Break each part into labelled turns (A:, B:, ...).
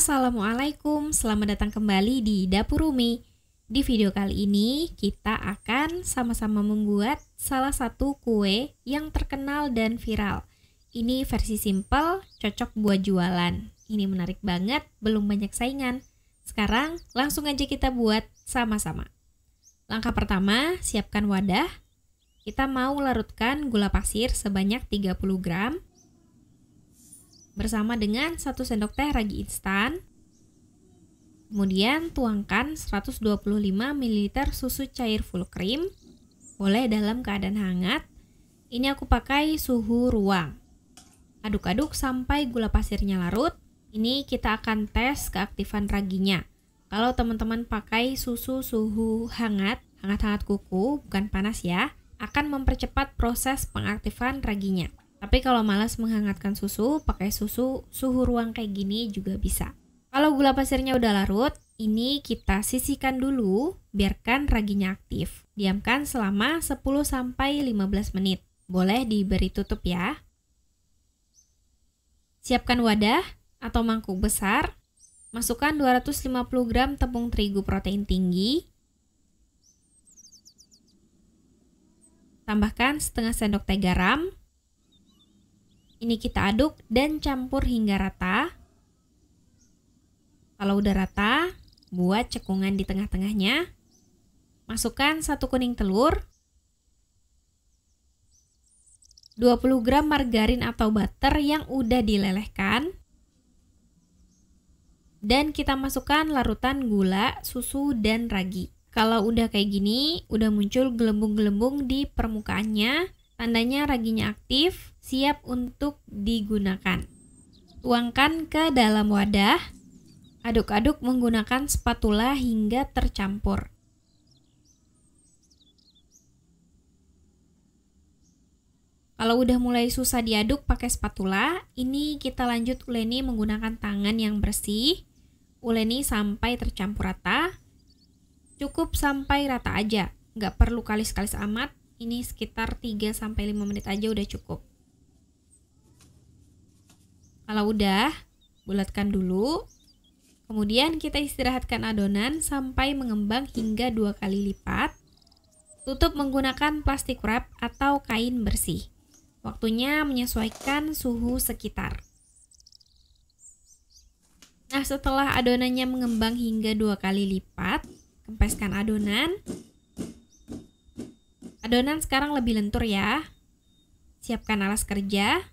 A: Assalamualaikum, selamat datang kembali di Dapur Umi. Di video kali ini kita akan sama-sama membuat salah satu kue yang terkenal dan viral. Ini versi simple, cocok buat jualan. Ini menarik banget, belum banyak saingan. Sekarang langsung aja kita buat sama-sama. Langkah pertama, siapkan wadah. Kita mau larutkan gula pasir sebanyak 30 gram bersama dengan 1 sendok teh ragi instan. Kemudian tuangkan 125 ml susu cair full cream. Boleh dalam keadaan hangat. Ini aku pakai suhu ruang. Aduk-aduk sampai gula pasirnya larut. Ini kita akan tes keaktifan raginya. Kalau teman-teman pakai susu suhu hangat-hangat kuku, bukan panas ya, akan mempercepat proses pengaktifan raginya. Tapi kalau malas menghangatkan susu, pakai susu suhu ruang kayak gini juga bisa. Kalau gula pasirnya udah larut, ini kita sisihkan dulu, biarkan raginya aktif. Diamkan selama 10-15 menit. Boleh diberi tutup ya. Siapkan wadah atau mangkuk besar. Masukkan 250 gram tepung terigu protein tinggi. Tambahkan setengah sendok teh garam. Ini kita aduk dan campur hingga rata. Kalau udah rata, buat cekungan di tengah-tengahnya. Masukkan 1 kuning telur, 20 gram margarin atau butter yang udah dilelehkan. Dan kita masukkan larutan gula, susu, dan ragi. Kalau udah kayak gini, udah muncul gelembung-gelembung di permukaannya, tandanya raginya aktif, siap untuk digunakan. Tuangkan ke dalam wadah. Aduk-aduk menggunakan spatula hingga tercampur. Kalau udah mulai susah diaduk pakai spatula, ini kita lanjut uleni menggunakan tangan yang bersih. Uleni sampai tercampur rata. Cukup sampai rata aja, nggak perlu kalis-kalis amat. Ini sekitar 3-5 menit aja udah cukup. Kalau udah, bulatkan dulu. Kemudian kita istirahatkan adonan sampai mengembang hingga 2 kali lipat. Tutup menggunakan plastik wrap atau kain bersih. Waktunya menyesuaikan suhu sekitar. Nah, setelah adonannya mengembang hingga 2 kali lipat, kempeskan adonan. Adonan sekarang lebih lentur ya. Siapkan alas kerja.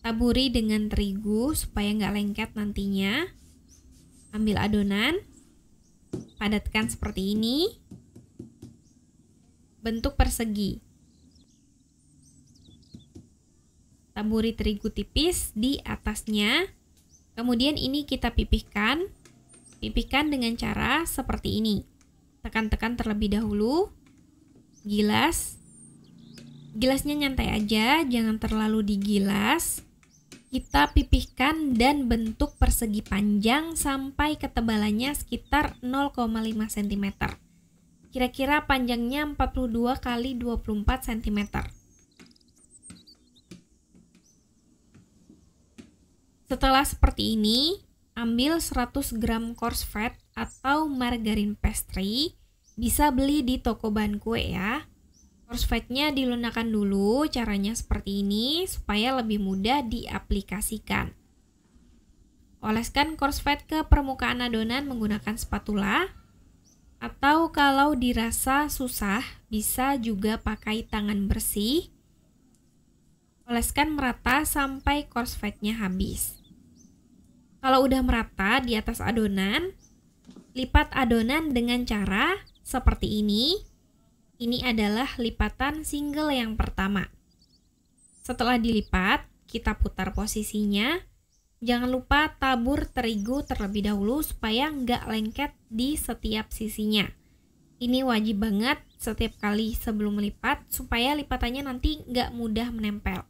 A: Taburi dengan terigu supaya nggak lengket nantinya. Ambil adonan. Padatkan seperti ini. Bentuk persegi. Taburi terigu tipis di atasnya. Kemudian ini kita pipihkan. Pipihkan dengan cara seperti ini. Tekan-tekan terlebih dahulu. Gilasnya nyantai aja, jangan terlalu digilas. Kita pipihkan dan bentuk persegi panjang sampai ketebalannya sekitar 0,5 cm. Kira-kira panjangnya 42 x 24 cm. Setelah seperti ini, ambil 100 gram coarse fat atau margarin pastry. Bisa beli di toko bahan kue ya. Coarse fatnya dilunakkan dulu, caranya seperti ini supaya lebih mudah diaplikasikan. Oleskan coarse fat ke permukaan adonan menggunakan spatula. Atau kalau dirasa susah, bisa juga pakai tangan bersih. Oleskan merata sampai coarse fatnya habis. Kalau udah merata di atas adonan, lipat adonan dengan cara seperti ini. Ini adalah lipatan single yang pertama. Setelah dilipat, kita putar posisinya. Jangan lupa tabur terigu terlebih dahulu supaya nggak lengket di setiap sisinya. Ini wajib banget setiap kali sebelum melipat supaya lipatannya nanti nggak mudah menempel.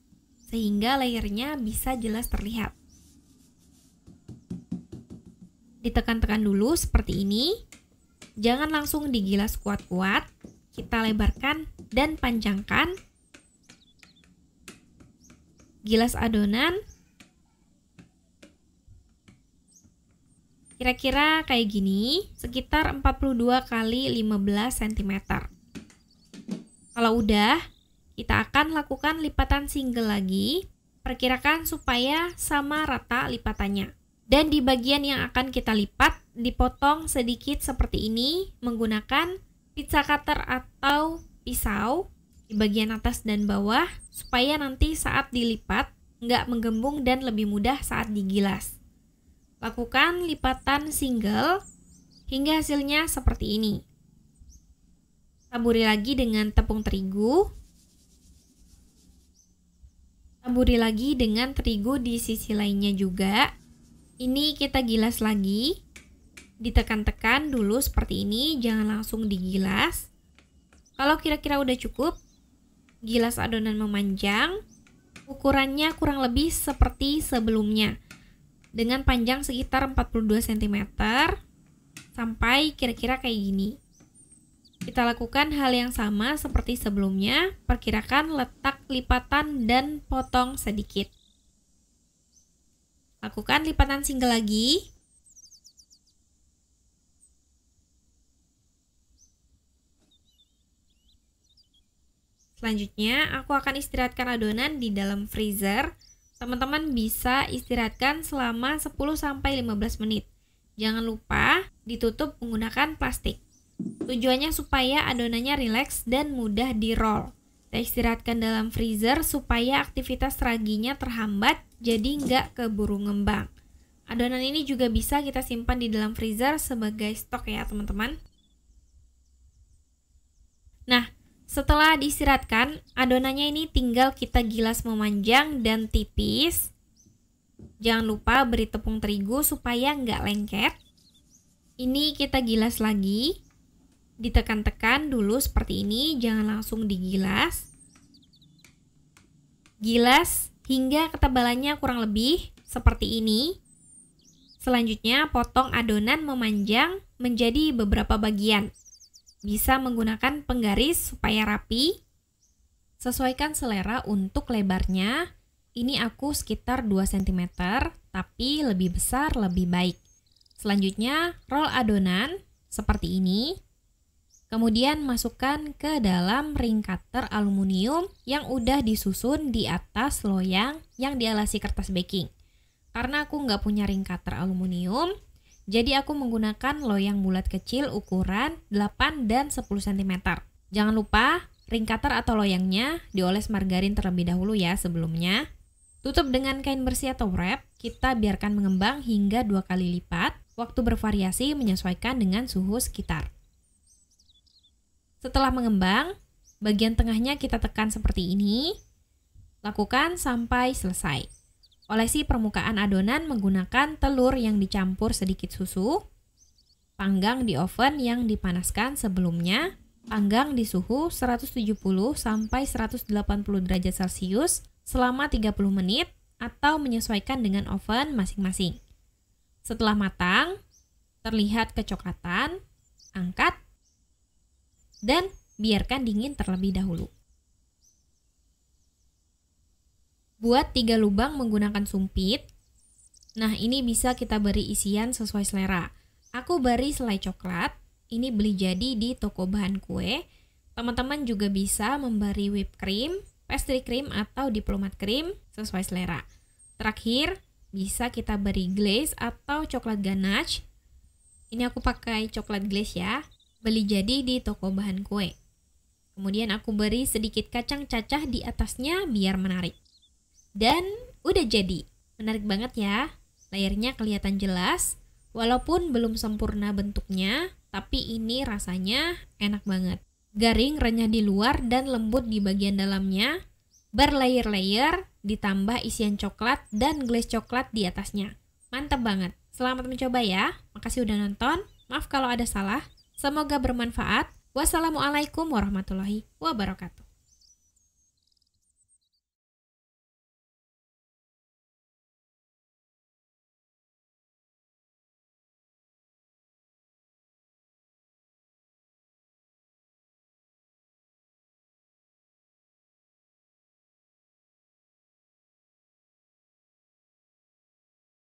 A: Sehingga layernya bisa jelas terlihat. Ditekan-tekan dulu seperti ini. Jangan langsung digilas kuat-kuat. Kita lebarkan dan panjangkan. Gilas adonan. Kira-kira kayak gini, sekitar 42 kali 15 cm. Kalau udah, kita akan lakukan lipatan single lagi. Perkirakan supaya sama rata lipatannya. Dan di bagian yang akan kita lipat, dipotong sedikit seperti ini menggunakan pizza cutter atau pisau di bagian atas dan bawah, supaya nanti saat dilipat nggak menggembung dan lebih mudah saat digilas. Lakukan lipatan single hingga hasilnya seperti ini. Taburi lagi dengan tepung terigu. Taburi lagi dengan terigu di sisi lainnya juga. Ini kita gilas lagi. Ditekan-tekan dulu seperti ini, jangan langsung digilas. Kalau kira-kira udah cukup, gilas adonan memanjang. Ukurannya kurang lebih seperti sebelumnya, dengan panjang sekitar 42 cm sampai kira-kira kayak gini. Kita lakukan hal yang sama seperti sebelumnya, perkirakan letak lipatan dan potong sedikit. Lakukan lipatan single lagi. Selanjutnya, aku akan istirahatkan adonan di dalam freezer. Teman-teman bisa istirahatkan selama 10-15 menit. Jangan lupa ditutup menggunakan plastik. Tujuannya supaya adonannya rileks dan mudah di-roll. Kita istirahatkan dalam freezer supaya aktivitas raginya terhambat, jadi nggak keburu ngembang. Adonan ini juga bisa kita simpan di dalam freezer sebagai stok ya teman-teman. Nah, setelah diistirahatkan, adonannya ini tinggal kita gilas memanjang dan tipis. Jangan lupa beri tepung terigu supaya nggak lengket. Ini kita gilas lagi. Ditekan-tekan dulu seperti ini, jangan langsung digilas. Gilas hingga ketebalannya kurang lebih seperti ini. Selanjutnya, potong adonan memanjang menjadi beberapa bagian. Bisa menggunakan penggaris supaya rapi. Sesuaikan selera untuk lebarnya. Ini aku sekitar 2 cm, tapi lebih besar lebih baik. Selanjutnya, roll adonan seperti ini. Kemudian masukkan ke dalam ring cutter aluminium yang udah disusun di atas loyang yang dialasi kertas baking. Karena aku nggak punya ring cutter aluminium, jadi aku menggunakan loyang bulat kecil ukuran 8 dan 10 cm. Jangan lupa ring cutter atau loyangnya dioles margarin terlebih dahulu ya sebelumnya. Tutup dengan kain bersih atau wrap, kita biarkan mengembang hingga 2 kali lipat. Waktu bervariasi menyesuaikan dengan suhu sekitar. Setelah mengembang, bagian tengahnya kita tekan seperti ini. Lakukan sampai selesai. Olesi permukaan adonan menggunakan telur yang dicampur sedikit susu. Panggang di oven yang dipanaskan sebelumnya. Panggang di suhu 170 sampai 180 derajat Celcius selama 30 menit atau menyesuaikan dengan oven masing-masing. Setelah matang, terlihat kecoklatan, angkat dan biarkan dingin terlebih dahulu. Buat 3 lubang menggunakan sumpit. Nah, ini bisa kita beri isian sesuai selera. Aku beri selai coklat. Ini beli jadi di toko bahan kue. Teman-teman juga bisa memberi whipped cream, pastry cream atau diplomat cream sesuai selera. Terakhir, bisa kita beri glaze atau coklat ganache. Ini aku pakai coklat glaze ya. Beli jadi di toko bahan kue. Kemudian aku beri sedikit kacang cacah di atasnya biar menarik. Dan udah jadi. Menarik banget ya. Layarnya kelihatan jelas. Walaupun belum sempurna bentuknya, tapi ini rasanya enak banget. Garing, renyah di luar, dan lembut di bagian dalamnya. Berlayer-layer, ditambah isian coklat dan glaze coklat di atasnya. Mantap banget. Selamat mencoba ya. Makasih udah nonton. Maaf kalau ada salah. Semoga bermanfaat. Wassalamualaikum warahmatullahi wabarakatuh.